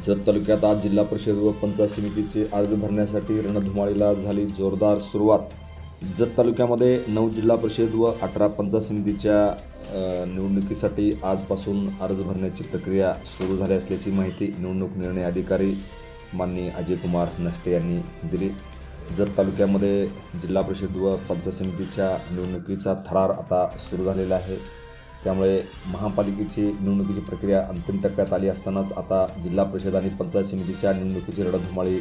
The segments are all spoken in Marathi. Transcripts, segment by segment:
जत तालुक्यात आज जिल्हा परिषद व पंचायत समितीचे अर्ज भरण्यासाठी रणधुमाळीला झाली जोरदार सुरुवात. जत तालुक्यामध्ये 9 जिल्हा परिषद व 18 पंचायत समितीच्या निवडणुकीसाठी आजपासून अर्ज भरण्याची प्रक्रिया सुरू झाली असल्याची माहिती निवडणूक निर्णय अधिकारी माननीय अजय कुमार नष्टे यांनी दिली. जत तालुक्यामध्ये जिल्हा परिषद व पंचायत समितीच्या निवडणुकीचा थरार आता सुरू झालेला आहे. त्यामुळे महापालिकेची निवडणुकीची प्रक्रिया अंतिम टप्प्यात आली असतानाच आता जिल्हा परिषद आणि पंचायत समितीच्या निवडणुकीची रणधुमाळी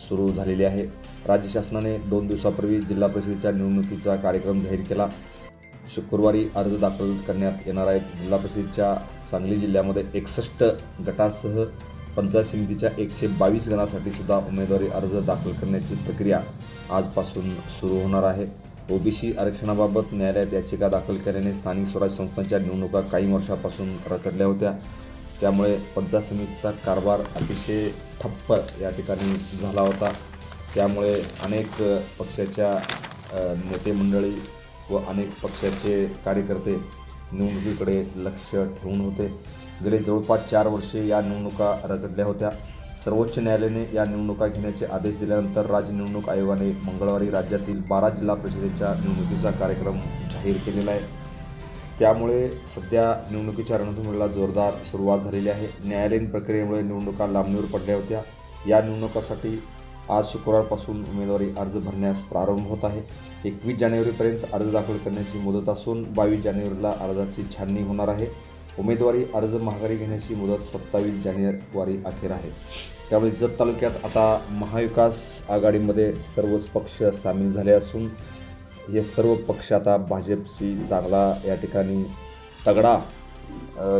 सुरू झालेली आहे. राज्य शासनाने 2 दिवसापूर्वी जिल्हा परिषदेच्या निवडणुकीचा कार्यक्रम जाहीर केला. शुक्रवारी अर्ज दाखल करण्यात येणार आहेत. जिल्हा परिषदेच्या सांगली जिल्ह्यामध्ये 61 गटासह पंचायत समितीच्या 122 गणासाठी सुद्धा उमेदवारी अर्ज दाखल करण्याची प्रक्रिया आजपासून सुरू होणार आहे. ओबीसी आरक्षणाबाबत न्यायालयात याचिका दाखल केल्याने स्थानिक स्वराज्य संस्थांच्या निवडणुका काही वर्षापासून रखडल्या होत्या. त्यामुळे पंचायत समितीचा कारभार अतिशय ठप्प या ठिकाणी झाला होता. त्यामुळे अनेक पक्षाच्या नेते मंडळी व अनेक पक्षाचे कार्यकर्ते निवडणुकीकडे लक्ष ठेवून होते. गेले जवळपास 4 वर्षे या निवडणुका रखडल्या होत्या. सर्वोच्च न्यायालयाने या निवडणुका घेण्याचे आदेश दिल्यानंतर राज्य निवडणूक आयोगाने मंगळवारी राज्यातील 12 जिल्हा परिषदेच्या निवडणुकीचा कार्यक्रम जाहीर केलेला आहे. त्यामुळे सध्या निवडणुकीच्या रणधुमाळीला जोरदार सुरुवात झालेली आहे. न्यायालयीन प्रक्रियेमुळे निवडणुका लांबणीवर पडल्या होत्या. या निवडणुकासाठी आज शुक्रवारपासून उमेदवारी अर्ज भरण्यास प्रारंभ होत आहे. 21 जानेवारीपर्यंत अर्ज दाखल करण्याची मुदत असून 22 जानेवारीला अर्जाची छाननी होणार आहे. उमेदवारी अर्ज माघारी घेण्याची मुदत 27 जानेवारी अखेर आहे. त्यामुळे जत तालुक्यात आता महाविकास आघाडीमध्ये सर्वच पक्ष सामील झाले असून हे सर्व पक्ष आता भाजपशी चांगला या ठिकाणी तगडा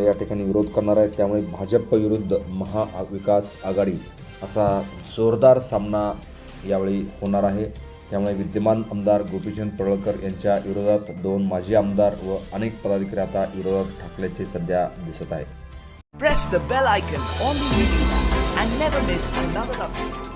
या ठिकाणी विरोध करणार आहेत. त्यामुळे भाजप विरुद्ध महाविकास आघाडी असा जोरदार सामना यावेळी होणार आहे. त्यामुळे विद्यमान आमदार गोपीचंद पडळकर यांच्या विरोधात 2 माजी आमदार व अनेक पदाधिकारी आता विरोधात ठाकल्याचे सध्या दिसत आहे. Press the bell icon on the YouTube app and never miss another update.